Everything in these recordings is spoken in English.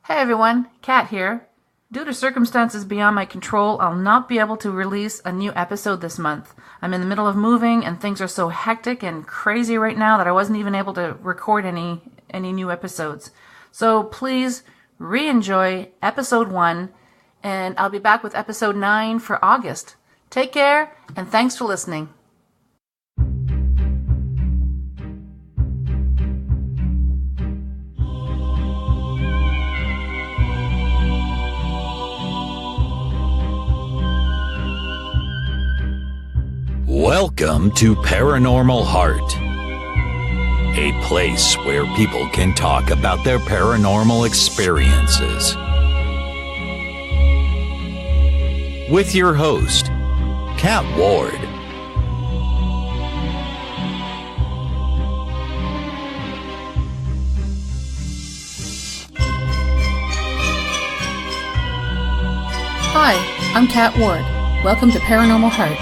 Hey everyone, Kat here. Due to circumstances beyond my control, I'll not be able to release a new episode this month. I'm in the middle of moving and things are so hectic and crazy right now that I wasn't even able to record any new episodes. So please re-enjoy episode 1 and I'll be back with episode 9 for August. Take care and thanks for listening. Welcome to Paranormal Heart, a place where people can talk about their paranormal experiences. With your host, Kat Ward. Hi, I'm Kat Ward. Welcome to Paranormal Heart.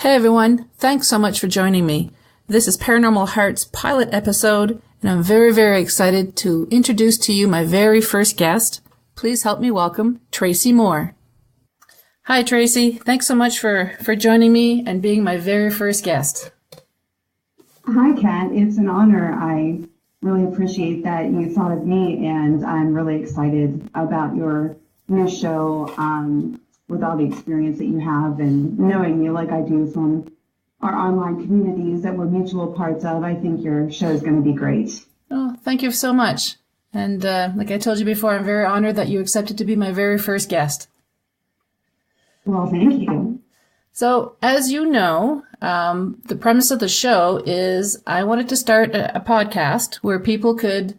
Hey everyone, thanks so much for joining me. This is Paranormal Heart's pilot episode, and I'm very, very excited to introduce to you my very first guest. Please help me welcome Tracy Moore. Hi Tracy, thanks so much for joining me and being my very first guest. Hi Kat, it's an honor. I really appreciate that you thought of me, and I'm really excited about your new show. With all the experience that you have and knowing you like I do from our online communities that we're mutual parts of, I think your show is going to be great. Oh, thank you so much. And like I told you before, I'm very honored that you accepted to be my very first guest. Well, thank you. So, as you know, the premise of the show is I wanted to start a podcast where people could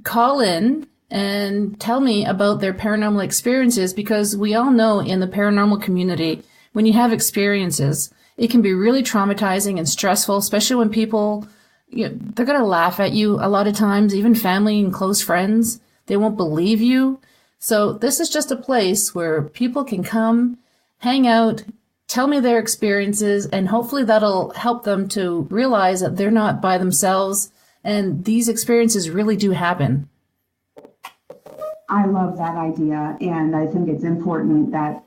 call in and tell me about their paranormal experiences, because we all know in the paranormal community, when you have experiences, it can be really traumatizing and stressful, especially when people, they're going to laugh at you a lot of times, even family and close friends. They won't believe you. So this is just a place where people can come, hang out, tell me their experiences, and hopefully that'll help them to realize that they're not by themselves and these experiences really do happen. I love that idea, and I think it's important that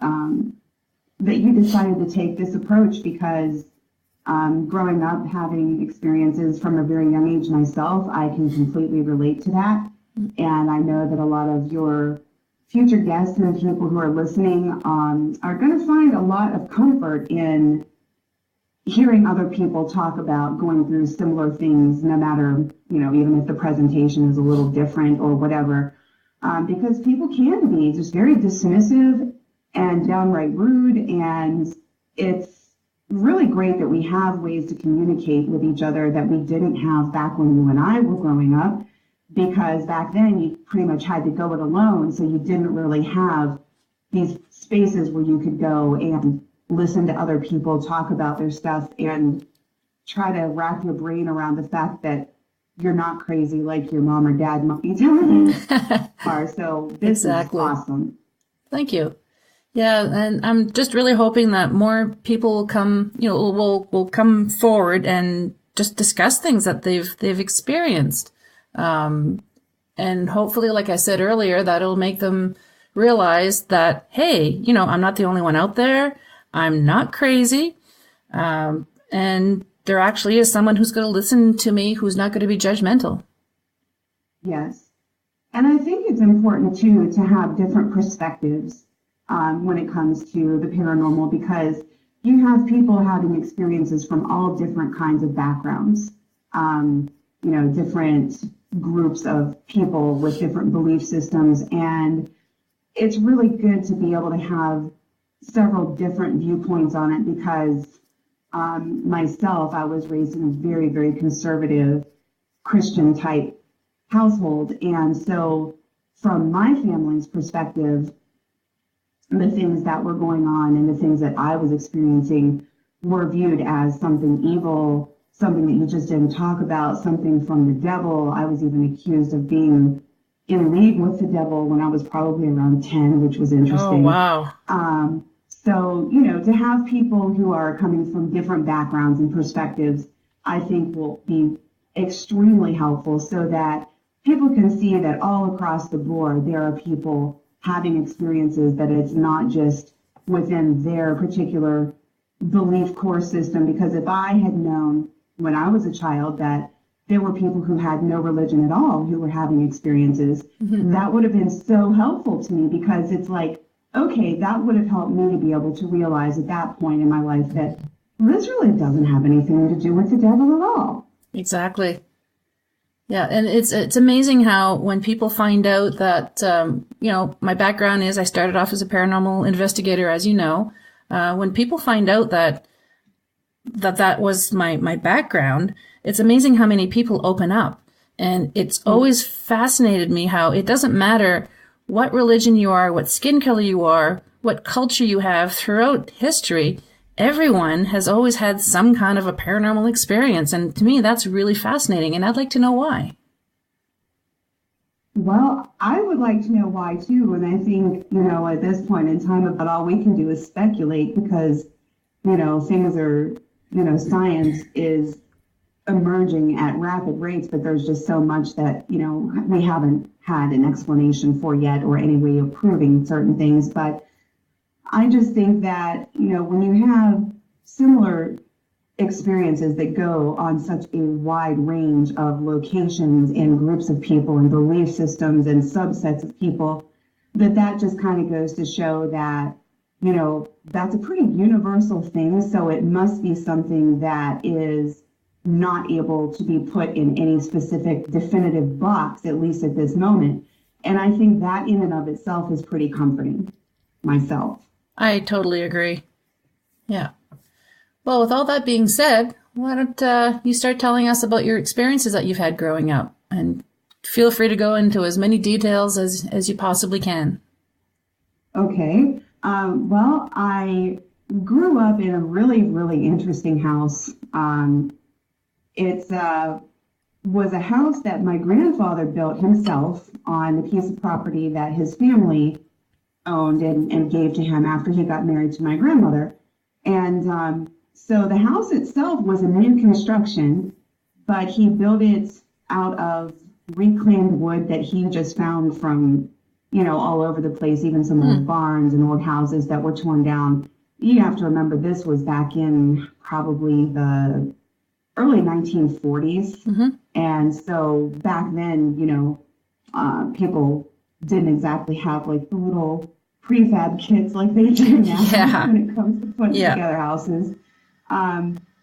that you decided to take this approach, because growing up having experiences from a very young age myself, I can completely relate to that. And I know that a lot of your future guests and people who are listening are going to find a lot of comfort in hearing other people talk about going through similar things, no matter, even if the presentation is a little different or whatever. Because people can be just very dismissive and downright rude, and it's really great that we have ways to communicate with each other that we didn't have back when you and I were growing up, because back then you pretty much had to go it alone, so you didn't really have these spaces where you could go and listen to other people talk about their stuff and try to wrap your brain around the fact that you're not crazy like your mom or dad might be telling you are. So this Exactly. is awesome. Thank you. Yeah, and I'm just really hoping that more people will come, will come forward and just discuss things that they've experienced. And hopefully, like I said earlier, that'll make them realize that, hey, I'm not the only one out there. I'm not crazy. And there actually is someone who's going to listen to me, who's not going to be judgmental. Yes. And I think it's important, too, to have different perspectives when it comes to the paranormal, because you have people having experiences from all different kinds of backgrounds, different groups of people with different belief systems. And it's really good to be able to have several different viewpoints on it, because myself, I was raised in a very, very conservative Christian type household. And so from my family's perspective, the things that were going on and the things that I was experiencing were viewed as something evil something that you just didn't talk about, something from the devil. I was even accused of being in league with the devil when I was probably around 10, which was interesting. Oh, wow. So, to have people who are coming from different backgrounds and perspectives, I think will be extremely helpful so that people can see that all across the board, there are people having experiences, that it's not just within their particular belief core system. Because if I had known when I was a child that there were people who had no religion at all who were having experiences, that would have been so helpful to me, because it's like, okay, that would have helped me to be able to realize at that point in my life that this really doesn't have anything to do with the devil at all. Exactly. Yeah, and it's amazing how when people find out that, my background is I started off as a paranormal investigator, as you know. When people find out that was my background, it's amazing how many people open up. And it's always fascinated me how it doesn't matter what religion you are, what skin color you are, what culture you have throughout history. Everyone has always had some kind of a paranormal experience. And to me, that's really fascinating. And I'd like to know why. Well, I would like to know why too. And I think, at this point in time, about all we can do is speculate, because, things are, science is emerging at rapid rates, but there's just so much that, we haven't had an explanation for yet, or any way of proving certain things. But I just think that, when you have similar experiences that go on such a wide range of locations and groups of people and belief systems and subsets of people, that just kind of goes to show that, that's a pretty universal thing. So it must be something that is not able to be put in any specific definitive box, at least at this moment. And I think that in and of itself is pretty comforting myself. I totally agree. Yeah. Well, with all that being said, why don't you start telling us about your experiences that you've had growing up? And feel free to go into as many details as you possibly can. Okay. Well, I grew up in a really, really interesting house. It was a house that my grandfather built himself on a piece of property that his family owned and gave to him after he got married to my grandmother. And so the house itself was a new construction, but he built it out of reclaimed wood that he just found from, all over the place, even some old barns and old houses that were torn down. You have to remember, this was back in probably the early 1940s. And so back then, people didn't exactly have like the little prefab kits like they do now when it comes to putting together houses.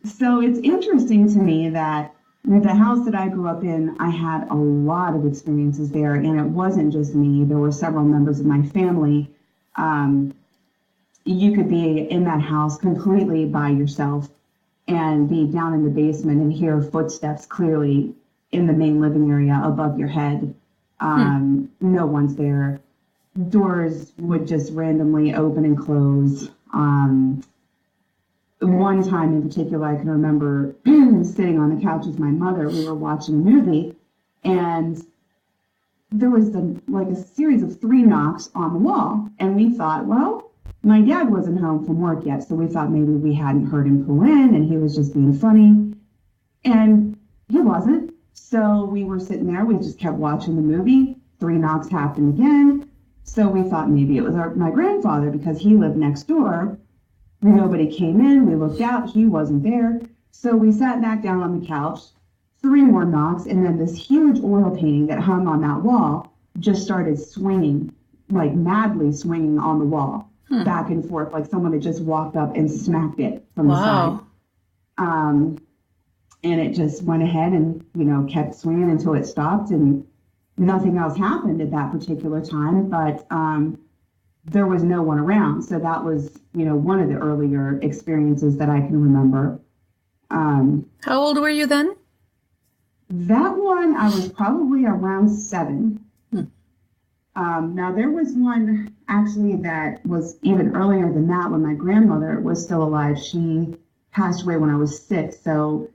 So it's interesting to me that the house that I grew up in, I had a lot of experiences there, and it wasn't just me. There were several members of my family. You could be in that house completely by yourself and be down in the basement and hear footsteps clearly in the main living area above your head. No one's there. Doors would just randomly open and close. One time in particular, I can remember sitting on the couch with my mother. We were watching a movie, and there was a series of 3 knocks on the wall. And we thought, well, my dad wasn't home from work yet, so we thought maybe we hadn't heard him pull in and he was just being funny. And he wasn't. So we were sitting there. We just kept watching the movie. 3 knocks happened again. So we thought maybe it was my grandfather, because he lived next door. Nobody came in. We looked out. He wasn't there. So we sat back down on the couch. 3 more knocks, and then this huge oil painting that hung on that wall just started swinging, like madly swinging on the wall, back and forth, like someone had just walked up and smacked it from the side. And it just went ahead and, kept swinging until it stopped, and nothing else happened at that particular time. But there was no one around. So that was, one of the earlier experiences that I can remember. How old were you then? That one, I was probably around 7. Now, there was one actually that was even earlier than that, when my grandmother was still alive. She passed away when I was 6. So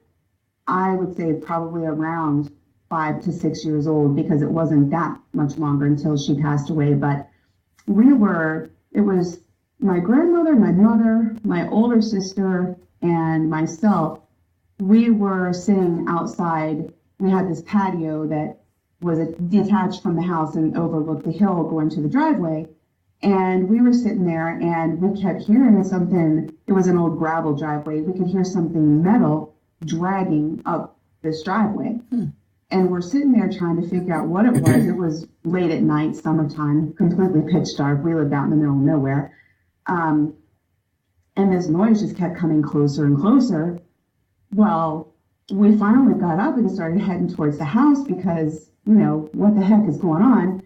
I would say probably around 5 to 6 years old, because it wasn't that much longer until she passed away. But it was my grandmother, my mother, my older sister, and myself. We were sitting outside. We had this patio that was detached from the house and overlooked the hill going to the driveway. And we were sitting there and we kept hearing something. It was an old gravel driveway. We could hear something metal dragging up this driveway. And we're sitting there trying to figure out what it was. It was late at night, summertime, completely pitch dark. We lived out in the middle of nowhere. And this noise just kept coming closer and closer. Well, we finally got up and started heading towards the house because, what the heck is going on?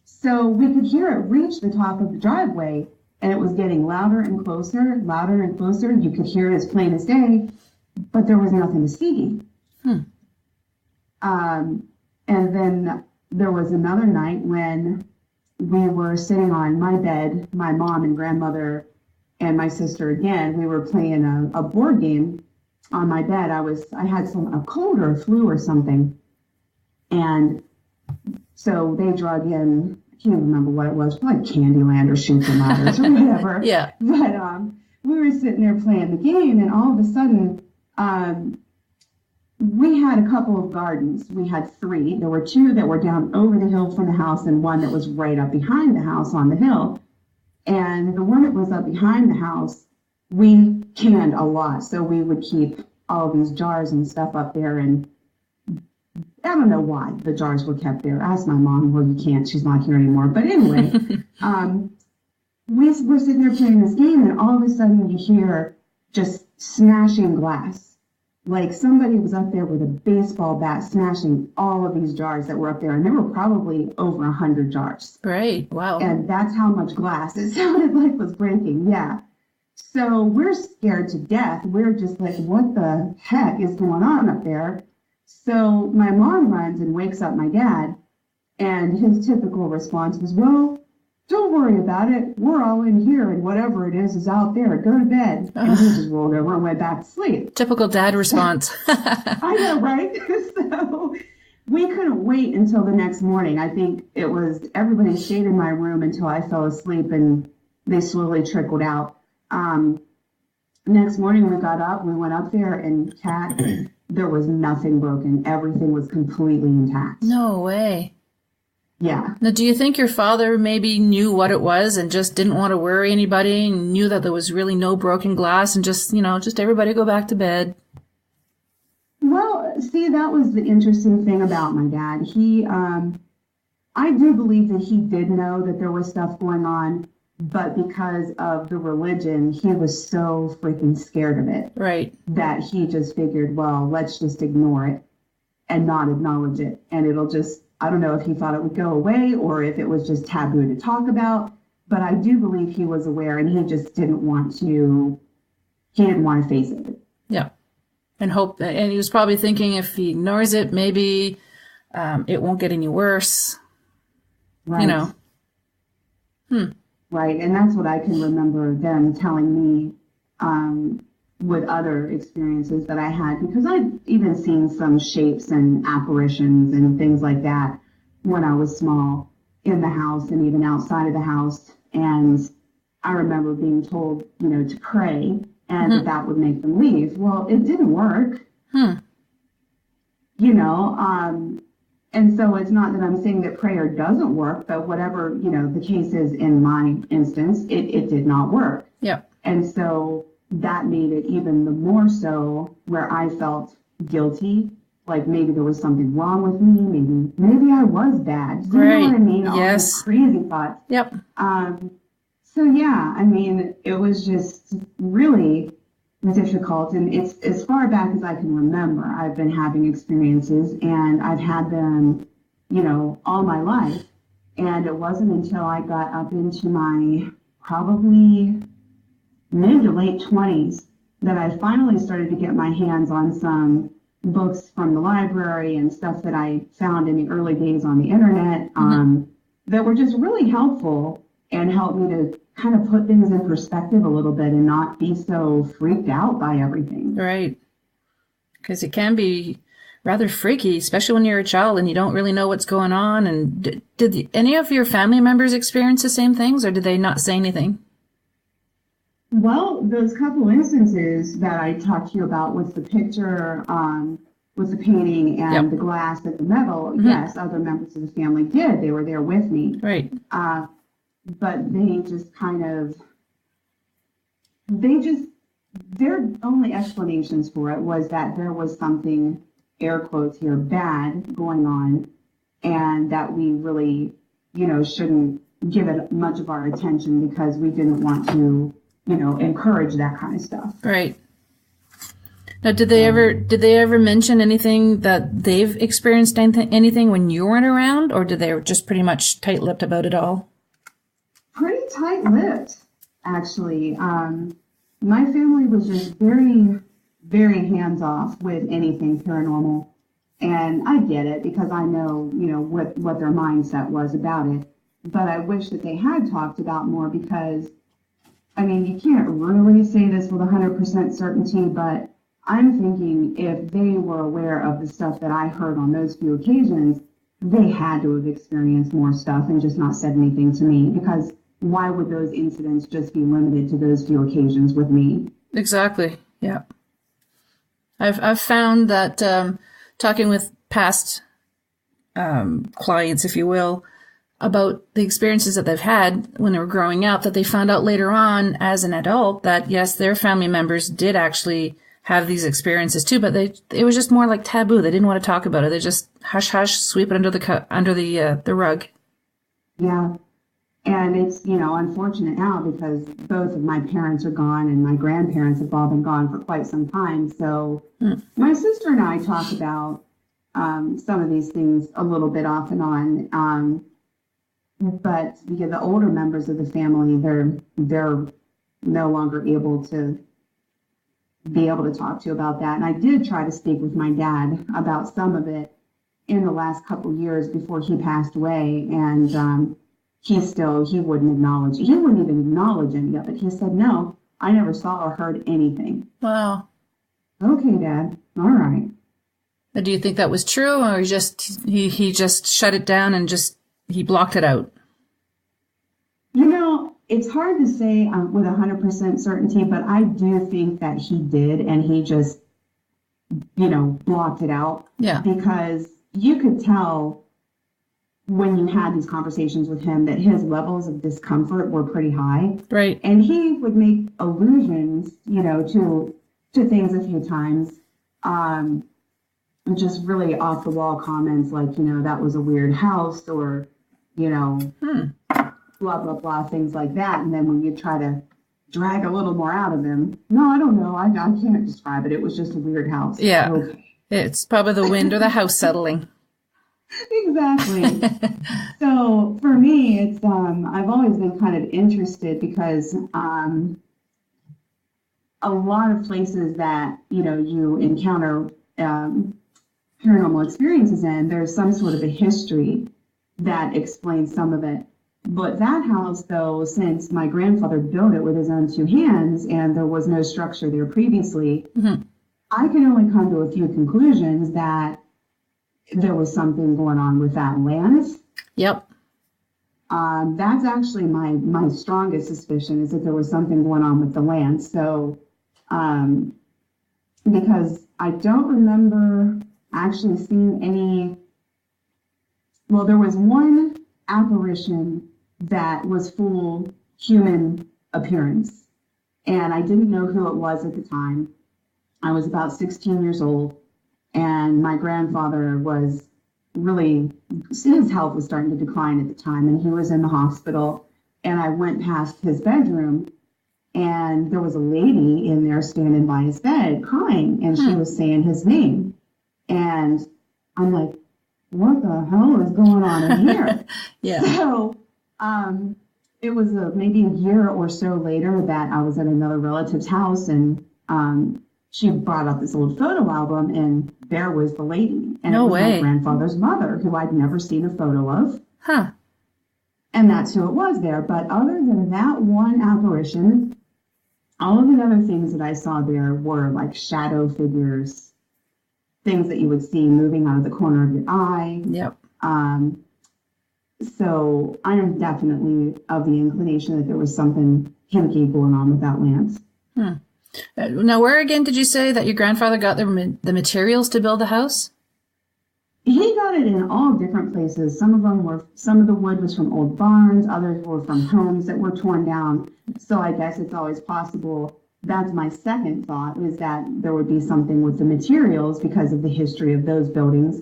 So we could hear it reach the top of the driveway, and it was getting louder and closer, louder and closer. You could hear it as plain as day, but there was nothing to see. And then there was another night when we were sitting on my bed, my mom and grandmother and my sister again. We were playing a board game on my bed. I had a cold or a flu or something. And so they drug in, I can't remember what it was, like Candyland or Shoot the Ladders or whatever. Yeah. But we were sitting there playing the game, and all of a sudden, we had a couple of gardens. We had 3. There were 2 that were down over the hill from the house and one that was right up behind the house on the hill. And the one that was up behind the house, we canned a lot. So we would keep all these jars and stuff up there. And I don't know why the jars were kept there. Ask my mom. Well, you can't. She's not here anymore. But anyway, we were sitting there playing this game, and all of a sudden you hear just smashing glass. Like somebody was up there with a baseball bat smashing all of these jars that were up there. And there were probably over 100 jars. Right. Wow. And that's how much glass it sounded like was breaking. Yeah. So we're scared to death. We're just like, what the heck is going on up there? So my mom runs and wakes up my dad. And his typical response was, well, don't worry about it. We're all in here, and whatever it is out there. Go to bed. And he just rolled over and went back to sleep. Typical dad response. I know, right? So we couldn't wait until the next morning. I think it was everybody stayed in my room until I fell asleep, and they slowly trickled out. Next morning we got up, we went up there, and Kat, there was nothing broken. Everything was completely intact. No way. Yeah. Now, do you think your father maybe knew what it was and just didn't want to worry anybody and knew that there was really no broken glass and just everybody go back to bed? Well, see, that was the interesting thing about my dad. I do believe that he did know that there was stuff going on, but because of the religion, he was so freaking scared of it. Right. That he just figured, well, let's just ignore it and not acknowledge it. And it'll just, I don't know if he thought it would go away or if it was just taboo to talk about, but I do believe he was aware, and he just didn't want to face it. Yeah. And he was probably thinking if he ignores it, maybe it won't get any worse. Right. Right. And that's what I can remember them telling me with other experiences that I had, because I'd even seen some shapes and apparitions and things like that when I was small in the house and even outside of the house. And I remember being told, to pray and that would make them leave. Well, it didn't work. And so it's not that I'm saying that prayer doesn't work, but whatever, the case is in my instance, it did not work. Yeah. And so that made it even the more so where I felt guilty, like maybe there was something wrong with me, maybe I was bad. Do you know what I mean? All Yes. these crazy thoughts. Yep. So yeah, I mean, it was just really difficult, and it's as far back as I can remember. I've been having experiences, and I've had them, all my life. And it wasn't until I got up into my probably mid to late 20s that I finally started to get my hands on some books from the library and stuff that I found in the early days on the internet that were just really helpful and helped me to kind of put things in perspective a little bit and not be so freaked out by everything. Right. Because it can be rather freaky, especially when you're a child and you don't really know what's going on. And did any of your family members experience the same things, or did they not say anything? Well, those couple instances that I talked to you about with the picture, with the painting and the glass and the metal, yes, other members of the family did. They were there with me. Right. But they just kind of, their only explanations for it was that there was something, air quotes here, bad going on, and that we really, shouldn't give it much of our attention because we didn't want to, encourage that kind of stuff. Right. Now, did they ever mention anything that they've experienced anything when you weren't around, or did they just pretty much tight-lipped about it all? Pretty tight-lipped, actually. My family was just very, very hands-off with anything paranormal. And I get it because I know, what their mindset was about it. But I wish that they had talked about more because, you can't really say this with 100% certainty, but I'm thinking if they were aware of the stuff that I heard on those few occasions, they had to have experienced more stuff and just not said anything to me, because why would those incidents just be limited to those few occasions with me? Exactly. Yeah. I've found that talking with past clients, if you will, about the experiences that they've had when they were growing up, that they found out later on as an adult that yes, their family members did actually have these experiences too, but it was just more like taboo. They didn't want to talk about it. They just hush hush, sweep it under the rug. Yeah. And it's, unfortunate now because both of my parents are gone and my grandparents have all been gone for quite some time. So my sister and I talk about some of these things a little bit off and on. But the older members of the family, they're no longer able to talk to you about that. And I did try to speak with my dad about some of it in the last couple years before he passed away. And he wouldn't acknowledge it. He wouldn't even acknowledge any of it. He said, no, I never saw or heard anything. Wow. Okay, Dad. All right. But do you think that was true, or he just shut it down and he blocked it out? It's hard to say with 100% certainty, but I do think that he did, and he just, blocked it out. Yeah. Because you could tell when you had these conversations with him that his levels of discomfort were pretty high. Right. And he would make allusions, to things a few times. Just really off the wall comments like, that was a weird house, or, blah, blah, blah, things like that. And then when you try to drag a little more out of him, no, I don't know. I can't describe it. It was just a weird house. Yeah. Okay. It's probably the wind or the house settling. Exactly. So for me, it's, I've always been kind of interested because, a lot of places that, you encounter, paranormal experiences in, there's some sort of a history that explains some of it. But that house, though, since my grandfather built it with his own two hands and there was no structure there previously, I can only come to a few conclusions that there was something going on with that land. Yep. That's actually my strongest suspicion, is that there was something going on with the land. So, because I don't remember actually seeing any, well, there was one apparition that was full human appearance, and I didn't know who it was at the time. I was about 16 years old, and my grandfather was really, his health was starting to decline at the time, and he was in the hospital. And I went past his bedroom, and there was a lady in there standing by his bed crying, and she was saying his name. And I'm like, what the hell is going on in here? Yeah. So it was maybe a year or so later that I was at another relative's house, and she brought up this old photo album, and there was the lady. And no it was way. my grandfather's mother, who I'd never seen a photo of. Huh. And that's who it was there. But other than that one apparition, all of the other things that I saw there were like shadow figures, things that you would see moving out of the corner of your eye. Yep. So I am definitely of the inclination that there was something hinky going on with that lance. Now, where again did you say that your grandfather got the materials to build the house? He got it in all different places. Some of the wood was from old barns, others were from homes that were torn down. So I guess it's always possible. That's my second thought, is that there would be something with the materials because of the history of those buildings.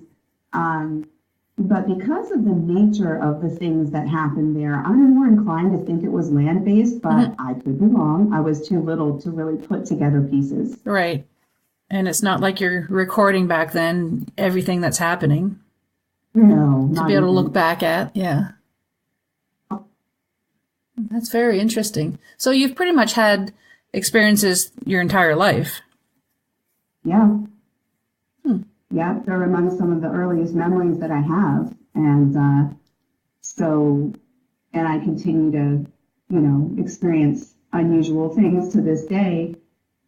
But because of the nature of the things that happened there, I'm more inclined to think it was land-based, but I could be wrong. I was too little to really put together pieces. Right. And it's not like you're recording back then everything that's happening. No. To be able to look back at. Yeah. That's very interesting. So you've pretty much had experiences your entire life. Yeah. Yeah, they're among some of the earliest memories that I have. And and I continue to, experience unusual things to this day.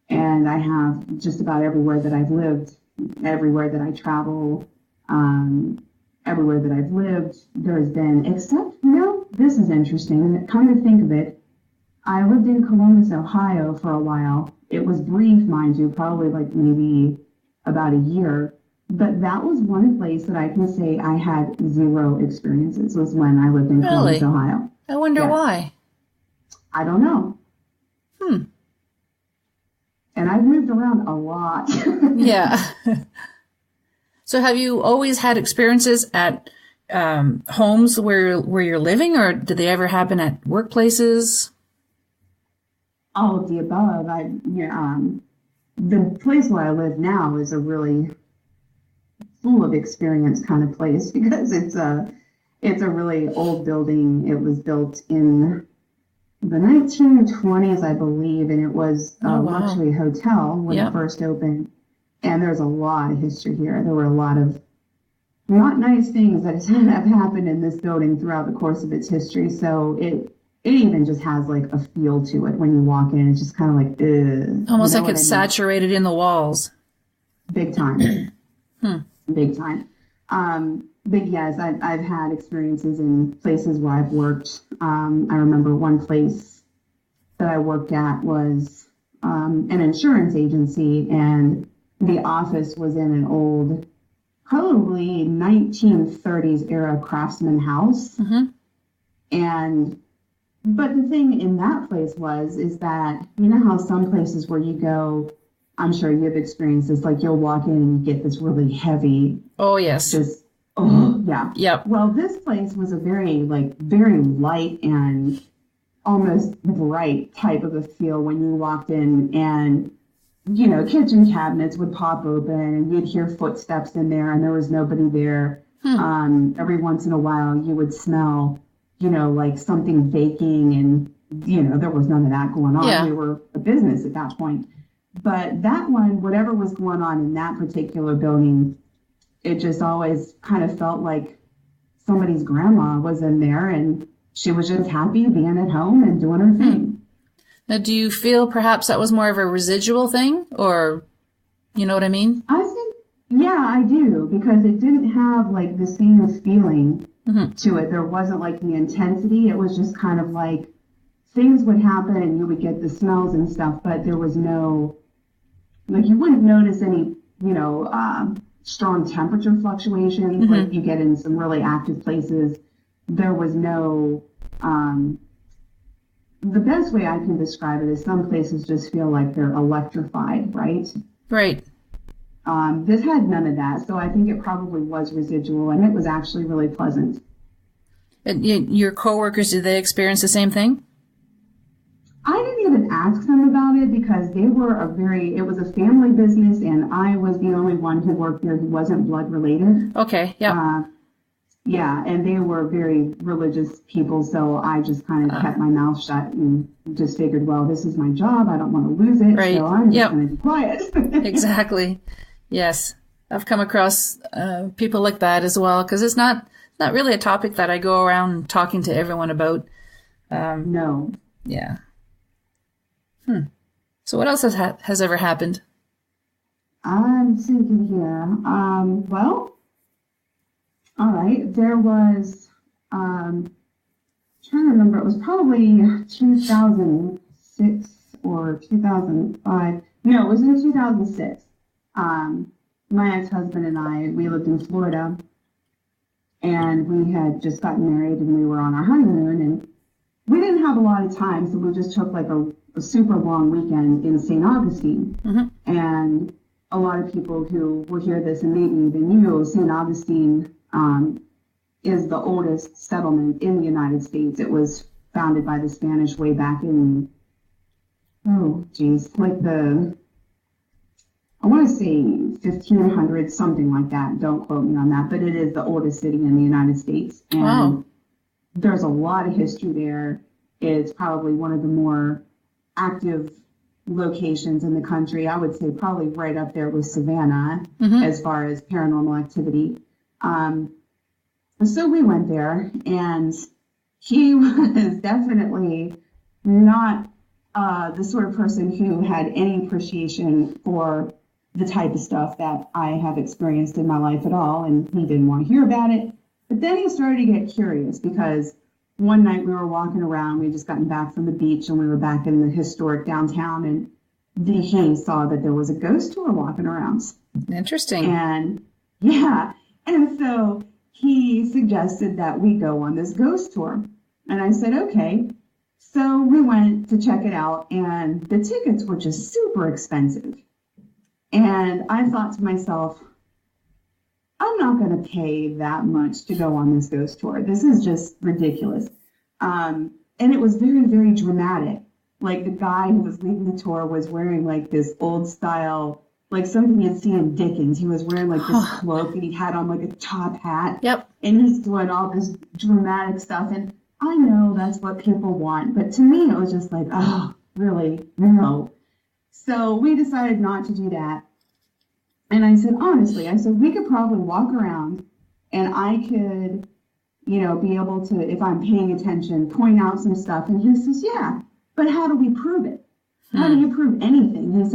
And I have just about everywhere that I've lived, everywhere that I travel, everywhere that I've lived, there's been, except, this is interesting. Come to think of it, I lived in Columbus, Ohio for a while. It was brief, mind you, probably like maybe about a year. But that was one place that I can say I had zero experiences, was when I lived in Columbus, Ohio. I wonder why. I don't know. And I've moved around a lot. Yeah. So have you always had experiences at homes where you're living, or did they ever happen at workplaces? All of the above. The place where I live now is a really full of experience kind of place, because it's a really old building. It was built in the 1920s, I believe, and it was a luxury hotel when it first opened. And there's a lot of history here. There were a lot of not nice things that have happened in this building throughout the course of its history. So it even just has like a feel to it when you walk in. It's just kind of like, ugh. Almost like it's saturated in the walls. Big time. Big time. But yes, I've had experiences in places where I've worked. I remember one place that I worked at was an insurance agency, and the office was in an old, probably 1930s era Craftsman house. But the thing in that place is that, you know how some places where you go, I'm sure you have experienced this, like you'll walk in and you get this really heavy. Oh, yes. Yeah. Yep. Well, this place was a very light and almost bright type of a feel when you walked in, and, kitchen cabinets would pop open and you'd hear footsteps in there and there was nobody there. Every once in a while you would smell, like something baking, and, there was none of that going on. Yeah. We were a business at that point. But that one, whatever was going on in that particular building, it just always kind of felt like somebody's grandma was in there and she was just happy being at home and doing her thing. Now, do you feel perhaps that was more of a residual thing, or, you know what I mean? I think, yeah, I do, because it didn't have like the same feeling to it. There wasn't like the intensity. It was just kind of like things would happen and you would get the smells and stuff, but there was no, like, you wouldn't notice any, strong temperature fluctuations like you get in some really active places. There was no, the best way I can describe it is some places just feel like they're electrified, right? Right. This had none of that, so I think it probably was residual, and it was actually really pleasant. And your coworkers, did they experience the same thing? I didn't even ask them about it because they were it was a family business, and I was the only one who worked there who wasn't blood related. Okay, yeah. Yeah, and they were very religious people, so I just kind of kept my mouth shut and just figured, well, this is my job. I don't want to lose it, so I'm just going to be quiet. Exactly. Yes. I've come across people like that as well, because it's not really a topic that I go around talking to everyone about. No. Yeah. So what else has ever happened? I'm thinking here. Well, all right. There was, trying to remember, it was probably 2006 or 2005. No, it was in 2006. My ex-husband and I, we lived in Florida, and we had just gotten married, and we were on our honeymoon, and we didn't have a lot of time, so we just took like a super long weekend in St. Augustine. And a lot of people who will hear this and maybe even you, St. Augustine is the oldest settlement in the United States. It was founded by the Spanish way back in, I want to say 1500, something like that. Don't quote me on that, but it is the oldest city in the United States. And there's a lot of history there. It's probably one of the more active locations in the country. I would say probably right up there with Savannah as far as paranormal activity. So we went there, and he was definitely not the sort of person who had any appreciation for the type of stuff that I have experienced in my life at all, and he didn't want to hear about it. But then he started to get curious because one night we were walking around, we had just gotten back from the beach, and we were back in the historic downtown, and he saw that there was a ghost tour walking around. Interesting. And so he suggested that we go on this ghost tour. And I said, okay. So we went to check it out, and the tickets were just super expensive. And I thought to myself, I'm not going to pay that much to go on this ghost tour. This is just ridiculous. And it was very, very dramatic. Like the guy who was leading the tour was wearing like this old style, like something you'd see in Dickens. He was wearing like this cloak, and he had on like a top hat. Yep. And he's doing all this dramatic stuff. And I know that's what people want. But to me, it was just like, oh, really? No. So we decided not to do that. And I said, honestly, we could probably walk around, and I could, be able to, if I'm paying attention, point out some stuff. And he says, yeah, but how do we prove it? How do you prove anything? He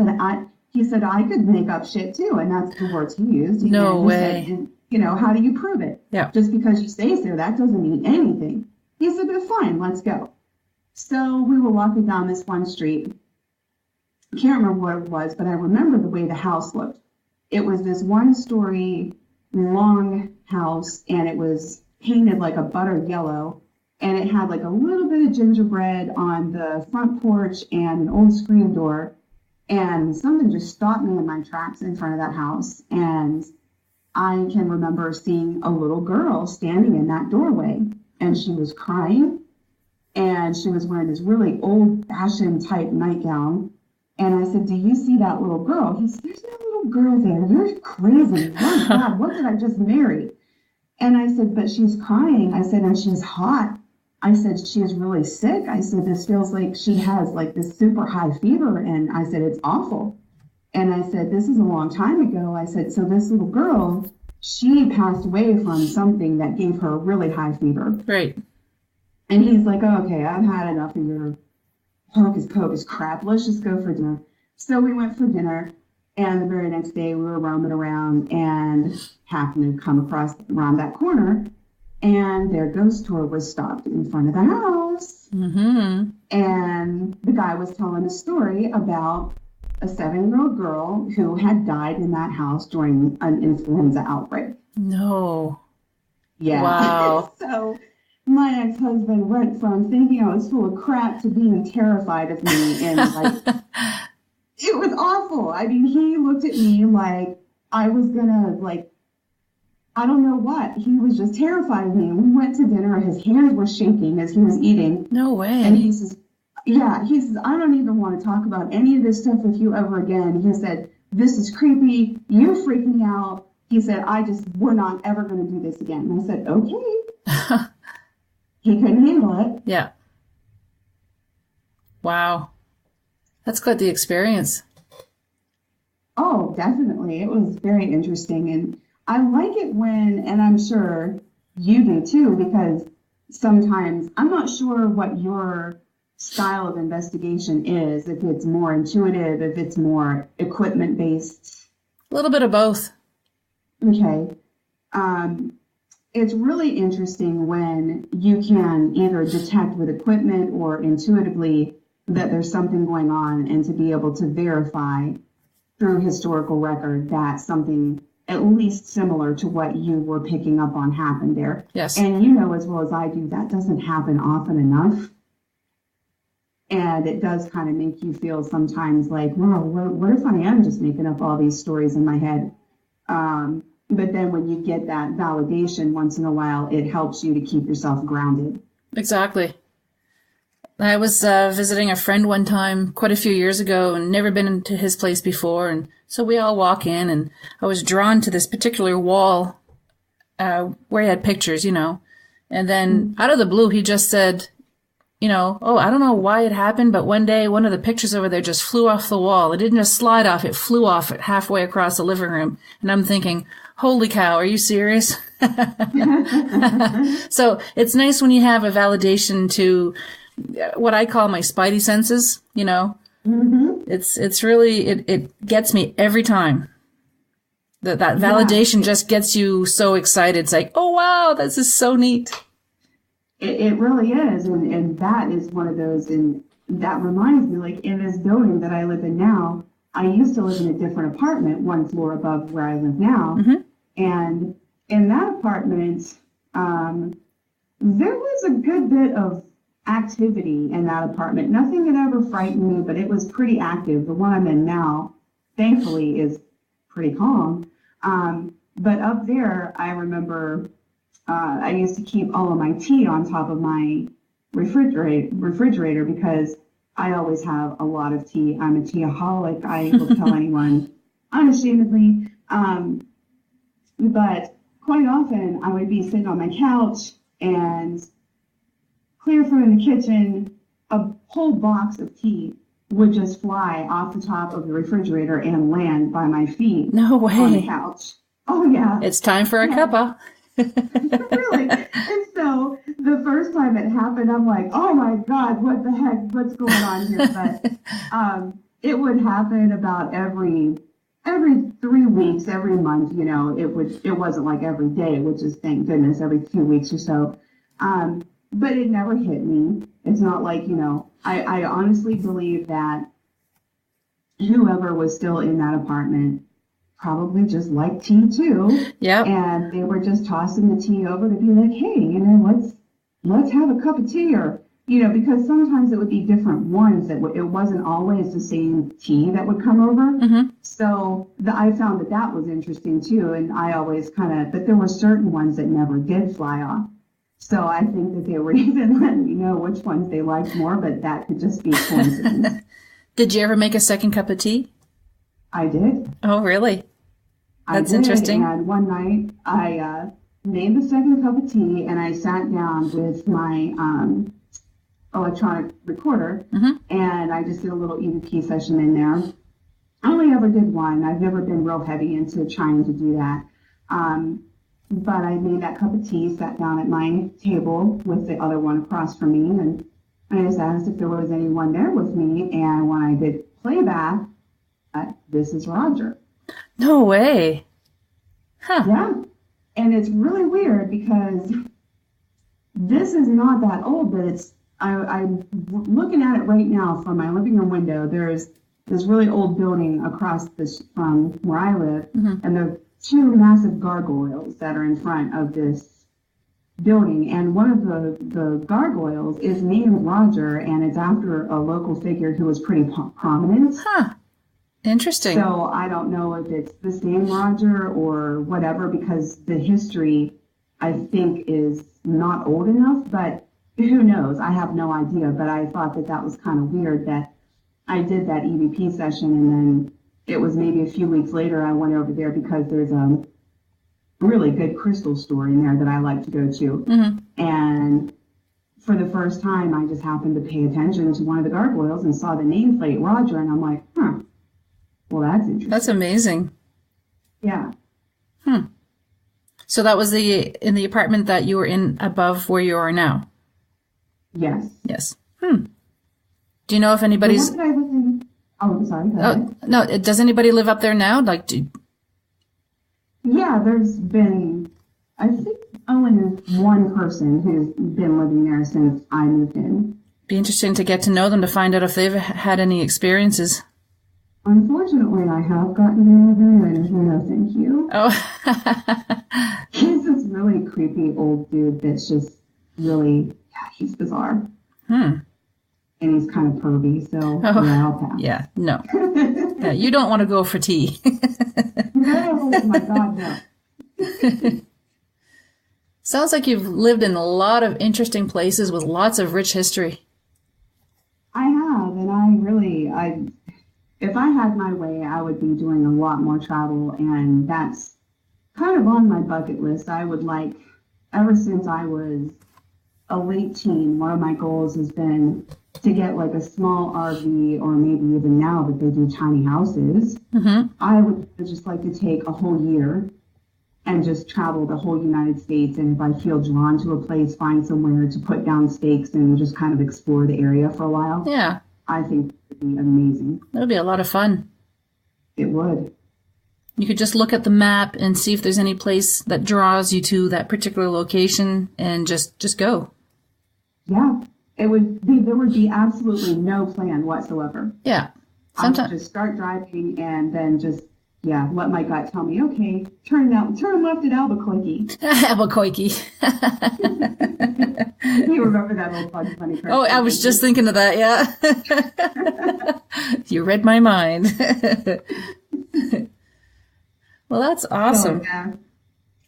said, I could make up shit too. And that's the words he used. No way. Said, how do you prove it? Yeah. Just because you say so, that doesn't mean anything. He said, but fine, let's go. So we were walking down this one street. I can't remember what it was, but I remember the way the house looked. It was this one-story long house, and it was painted like a butter yellow, and it had like a little bit of gingerbread on the front porch and an old screen door, and something just stopped me in my tracks in front of that house. And I can remember seeing a little girl standing in that doorway, and she was crying, and she was wearing this really old-fashioned type nightgown. And I said, do you see that little girl? He said, there's no little girl there. You're crazy. Oh, God, what did I just marry? And I said, but she's crying. I said, and she's hot. I said, she is really sick. I said, this feels like she has like this super high fever. And I said, it's awful. And I said, this is a long time ago. I said, so this little girl, she passed away from something that gave her a really high fever. Right. And he's like, oh, okay, I've had enough of your hocus pocus crap. Let's just go for dinner. So we went for dinner, and the very next day we were roaming around and happened to come across around that corner, and their ghost tour was stopped in front of the house. And the guy was telling a story about a 7-year-old girl who had died in that house during an influenza outbreak. No. Yeah. Wow. So my ex-husband went from thinking I was full of crap to being terrified of me, and like it was awful. I mean, he looked at me like I was gonna I don't know what. He was just terrified of me. And we went to dinner, and his hands were shaking as he was eating. No way. And he says, I don't even want to talk about any of this stuff with you ever again. He said, this is creepy. You freak me out. He said, we're not ever going to do this again. And I said, okay. He couldn't handle it. Yeah. Wow. That's quite the experience. Oh, definitely. It was very interesting. And I like it when, and I'm sure you do too, because sometimes I'm not sure what your style of investigation is, if it's more intuitive, if it's more equipment based. A little bit of both. Okay. It's really interesting when you can either detect with equipment or intuitively that there's something going on, and to be able to verify through historical record that something at least similar to what you were picking up on happened there. Yes. And you know as well as I do, that doesn't happen often enough. And it does kind of make you feel sometimes like, well, what if I am just making up all these stories in my head? But then when you get that validation once in a while, it helps you to keep yourself grounded. Exactly. I was visiting a friend one time quite a few years ago and never been into his place before. And so we all walk in, and I was drawn to this particular wall where he had pictures, you know. And then out of the blue, he just said, you know, oh, I don't know why it happened, but one day one of the pictures over there just flew off the wall. It didn't just slide off. It flew off it halfway across the living room. And I'm thinking, holy cow, are you serious? So it's nice when you have a validation to what I call my spidey senses, you know. Mm-hmm. It's really, it gets me every time. That validation just gets you so excited. It's like, oh, wow, this is so neat. It really is. And that is one of those, and that reminds me, like in this building that I live in now, I used to live in a different apartment, one floor above where I live now. Mm-hmm. And in that apartment, there was a good bit of activity in that apartment. Nothing had ever frightened me, but it was pretty active. The one I'm in now, thankfully, is pretty calm. But up there, I remember I used to keep all of my tea on top of my refrigerator because I always have a lot of tea. I'm a teaaholic. I will tell anyone unashamedly. But quite often I would be sitting on my couch, and clear from the kitchen, a whole box of tea would just fly off the top of the refrigerator and land by my feet. No way. On the couch. Oh, yeah. It's time for a cuppa. Really? And so the first time it happened, I'm like, oh my God, what the heck? What's going on here? But it would happen about every 3 weeks, every month, you know. It wasn't like every day, which is, thank goodness, every 2 weeks or so. But it never hit me. It's not like, you know, I honestly believe that whoever was still in that apartment probably just liked tea too. Yeah. And they were just tossing the tea over to be like, hey, you know, let's have a cup of tea, or, you know, because sometimes it would be different ones that it wasn't always the same tea that would come over. Mm-hmm. So I found that was interesting too. And I always but there were certain ones that never did fly off. So I think that they were even letting me know which ones they liked more, but that could just be coincidence. Did you ever make a second cup of tea? I did. Oh, really? That's I did, interesting. And one night I made the second cup of tea, and I sat down with my electronic recorder, mm-hmm. and I just did a little EVP session in there. I only ever did one. I've never been real heavy into trying to do that. But I made that cup of tea, sat down at my table with the other one across from me, and I just asked if there was anyone there with me. And when I did playback, this is Roger. No way. Huh. Yeah. And it's really weird because this is not that old, but I'm looking at it right now from my living room window. There's this really old building across from where I live, mm-hmm. and there are two massive gargoyles that are in front of this building. And one of the gargoyles is named Roger, and it's after a local figure who was pretty prominent. Huh. Interesting. So I don't know if it's the same Roger or whatever, because the history, I think, is not old enough, but who knows? I have no idea. But I thought that was kind of weird that I did that EVP session, and then it was maybe a few weeks later I went over there because there's a really good crystal store in there that I like to go to. Mm-hmm. And for the first time, I just happened to pay attention to one of the gargoyles and saw the nameplate Roger, and I'm like, huh. Well, that's interesting. That's amazing. Yeah. So that was in the apartment that you were in above where you are now? Yes. Yes. Do you know if anybody's... Oh, sorry. Oh, no. Does anybody live up there now? Like, Yeah, there's been, I think, only one person who's been living there since I moved in. Be interesting to get to know them to find out if they've had any experiences. Unfortunately, I have gotten to know him, and no, thank you. Oh. He's this really creepy old dude that's just really, yeah, he's bizarre. And he's kind of pervy, so yeah, I'll pass. Yeah, no. Yeah, you don't want to go for tea. No, oh my God, no. Sounds like you've lived in a lot of interesting places with lots of rich history. I have, and if I had my way, I would be doing a lot more travel, and that's kind of on my bucket list. I would like, ever since I was a late teen, one of my goals has been to get like a small RV, or maybe even now that they do tiny houses. I would just like to take a whole year and just travel the whole United States. And if I feel drawn to a place, find somewhere to put down stakes and just kind of explore the area for a while. Yeah. I think it would be amazing. That would be a lot of fun. It would. You could just look at the map and see if there's any place that draws you to that particular location and just go. Yeah. There would be absolutely no plan whatsoever. Yeah. I would just start driving and then just, let my gut tell me, okay, turn left at Albuquerque. Albuquerque. You remember that old Bugs Bunny cartoon? Oh, I was just thinking of that, yeah. You read my mind. Well, that's awesome. So, yeah,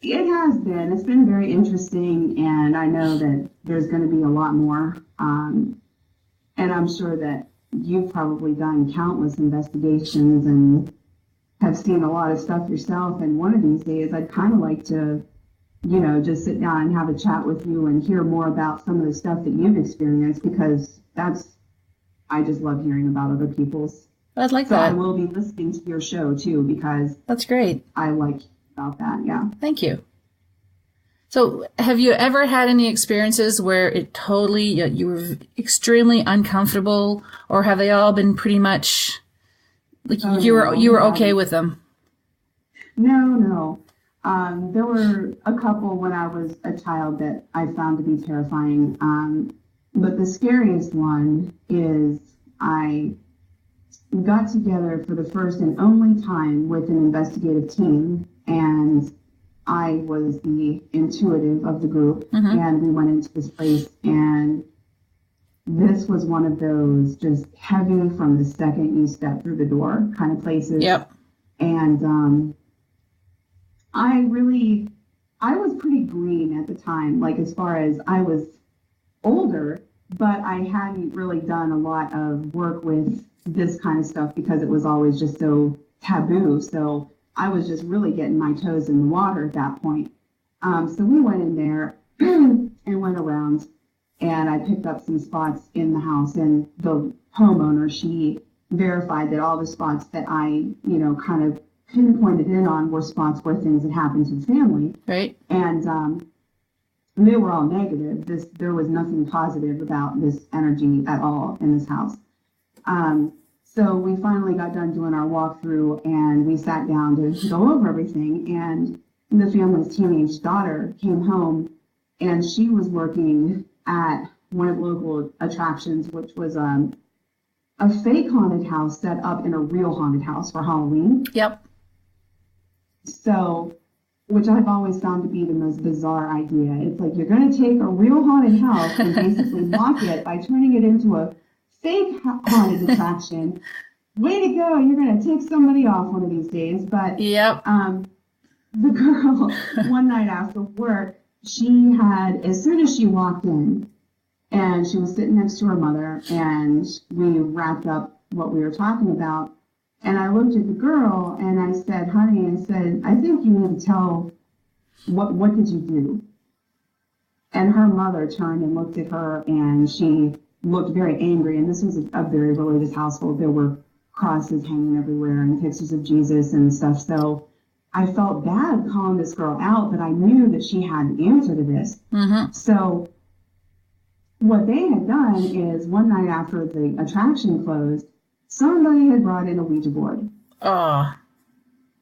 it has been. It's been very interesting, and I know that there's going to be a lot more. And I'm sure that you've probably done countless investigations and have seen a lot of stuff yourself. And one of these days, I'd kind of like to, just sit down and have a chat with you and hear more about some of the stuff that you've experienced, because I just love hearing about other people's. I'd like so that. I will be listening to your show too, because that's great. I like about that. Yeah. Thank you. So have you ever had any experiences where it totally, you were extremely uncomfortable, or have they all been pretty much like you were okay with them? No. There were a couple when I was a child that I found to be terrifying. But the scariest one is I got together for the first and only time with an investigative team, and I was the intuitive of the group, and we went into this place, and this was one of those just heavy from the second you step through the door kind of places. Yep. And I was pretty green at the time, like as far as I was older, but I hadn't really done a lot of work with this kind of stuff because it was always just so taboo. So I was just really getting my toes in the water at that point. So we went in there and went around, and I picked up some spots in the house, and the homeowner, she verified that all the spots that I, kind of pinpointed in on were spots where things had happened to the family. Right. And they were all negative. There was nothing positive about this energy at all in this house. So we finally got done doing our walkthrough, and we sat down to go over everything. And the family's teenage daughter came home, and she was working at one of the local attractions, which was a fake haunted house set up in a real haunted house for Halloween. Yep. So, which I've always found to be the most bizarre idea. It's like you're going to take a real haunted house and basically mock it by turning it into a fake haunted attraction. Way to go! You're going to take somebody off one of these days. But yep. The girl, one night after work, she had, as soon as she walked in, and she was sitting next to her mother, and we wrapped up what we were talking about. And I looked at the girl and I said, honey, I think you need to tell, what did you do? And her mother turned and looked at her, and she looked very angry. And this was a very religious household. There were crosses hanging everywhere and pictures of Jesus and stuff. So I felt bad calling this girl out, but I knew that she had the answer to this. So what they had done is, one night after the attraction closed, somebody had brought in a Ouija board. Oh.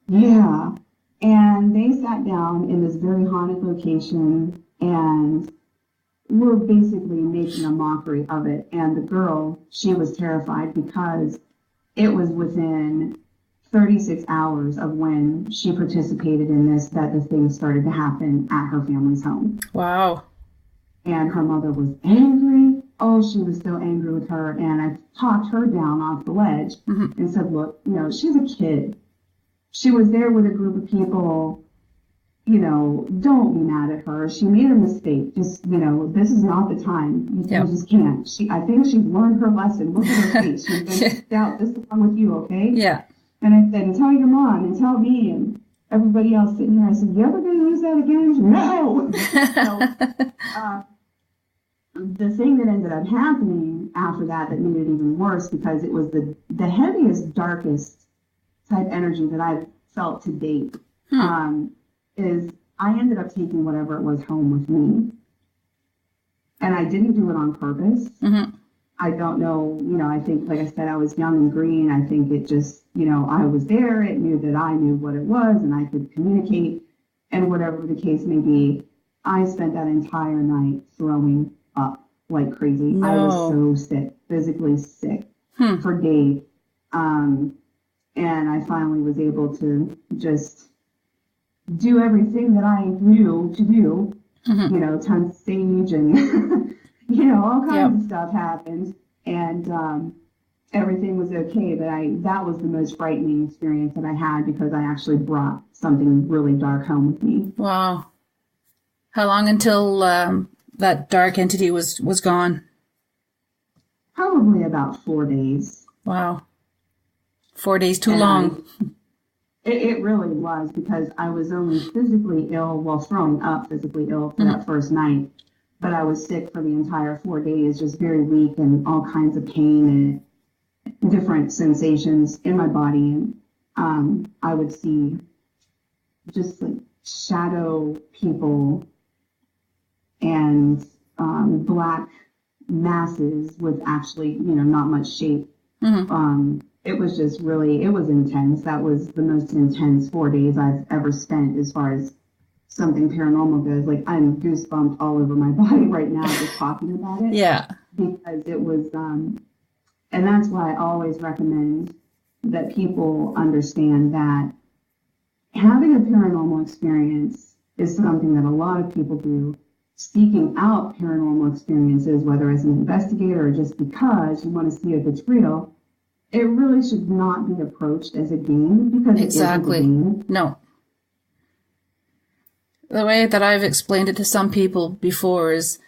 Yeah. And they sat down in this very haunted location and were basically making a mockery of it. And the girl, she was terrified because it was within 36 hours of when she participated in this that the thing started to happen at her family's home. Wow. And her mother was angry. Oh, she was so angry with her. And I talked her down off the ledge and said, look, she's a kid. She was there with a group of people. Don't be mad at her. She made a mistake. Just, this is not the time. You just can't. I think she's learned her lesson. Look at her face. She's been kicked out. This is wrong with you, okay? Yeah. And I said, and tell your mom and tell me and everybody else sitting here. I said, you ever going to use that again? No. So, the thing that ended up happening after that made it even worse because it was the heaviest, darkest type energy that I've felt to date. Is I ended up taking whatever it was home with me. And I didn't do it on purpose. I don't know, I think, like I said, I was young and green. I think it just, I was there. It knew that I knew what it was and I could communicate. And whatever the case may be, I spent that entire night throwing up like crazy. No. I was so sick, physically sick for days. And I finally was able to just do everything that I knew to do, ton stage and, all kinds of stuff happened. And everything was okay. But that was the most frightening experience that I had because I actually brought something really dark home with me. Wow. How long until that dark entity was gone? Probably about 4 days. Wow. 4 days too long. It really was because I was only physically ill, throwing up physically ill for that first night. But I was sick for the entire 4 days, just very weak and all kinds of pain and different sensations in my body. And I would see just like shadow people and black masses with actually, not much shape. It was just really, it was intense. That was the most intense 4 days I've ever spent as far as something paranormal goes. Like I'm goosebumped all over my body right now just talking about it. Yeah. Because it was, and that's why I always recommend that people understand that having a paranormal experience is something that a lot of people do. Seeking out paranormal experiences, whether as an investigator or just because you want to see if it's real, it really should not be approached as a game because exactly. It isn't a game. No. The way that I've explained it to some people before is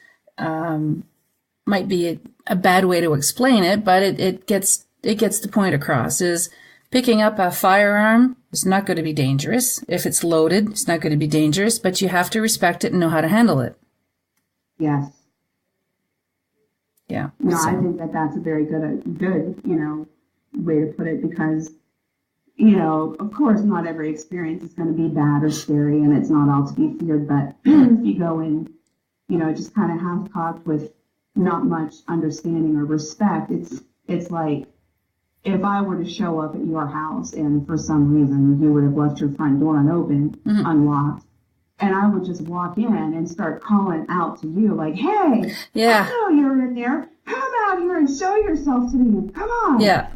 might be a bad way to explain it, but it gets the point across. Is picking up a firearm is not going to be dangerous. If it's loaded, it's not going to be dangerous, but you have to respect it and know how to handle it. Yes. Yeah. No, I think that's a very good, way to put it because, of course, not every experience is going to be bad or scary and it's not all to be feared. But if you go in, just kind of half-cocked with not much understanding or respect, it's like if I were to show up at your house and for some reason you would have left your front door unopened, unlocked, and I would just walk in and start calling out to you like, hey, yeah. I know you're in there. Come out here and show yourself to me. Come on. Yeah.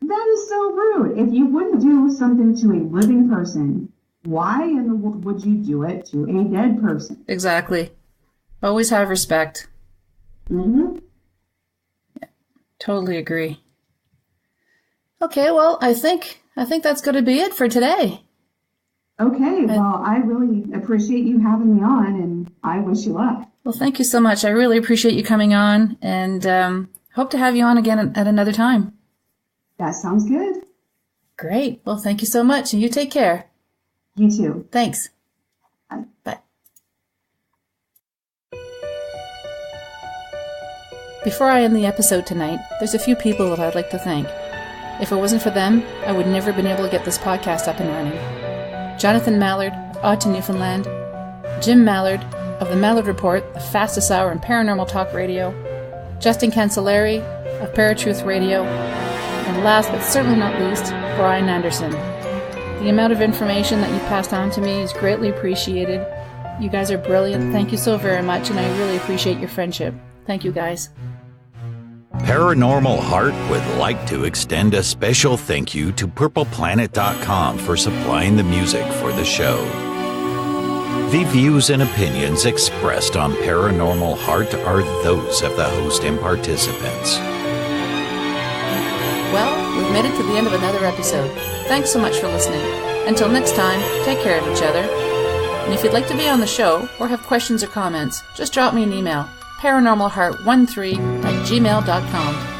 That is so rude. If you wouldn't do something to a living person, why in the world would you do it to a dead person? Exactly. Always have respect. Yeah, totally agree. Okay, well, I think that's going to be it for today. Okay, well, I really appreciate you having me on, and I wish you luck. Well, thank you so much. I really appreciate you coming on, and hope to have you on again at another time. That sounds good. Great. Well, thank you so much, and you take care. You too. Thanks. Bye. Bye. Before I end the episode tonight, there's a few people that I'd like to thank. If it wasn't for them, I would never have been able to get this podcast up and running. Jonathan Mallard of Odd to Newfoundland, Jim Mallard of the Mallard Report, the fastest hour in paranormal talk radio, Justin Cancelleri of Paratruth Radio, and last but certainly not least, Brian Anderson. The amount of information that you passed on to me is greatly appreciated. You guys are brilliant. Thank you so very much, and I really appreciate your friendship. Thank you, guys. Paranormal Heart would like to extend a special thank you to PurplePlanet.com for supplying the music for the show. The views and opinions expressed on Paranormal Heart are those of the host and participants. Well, we've made it to the end of another episode. Thanks so much for listening. Until next time, take care of each other. And if you'd like to be on the show or have questions or comments, just drop me an email, paranormalheart13@gmail.com.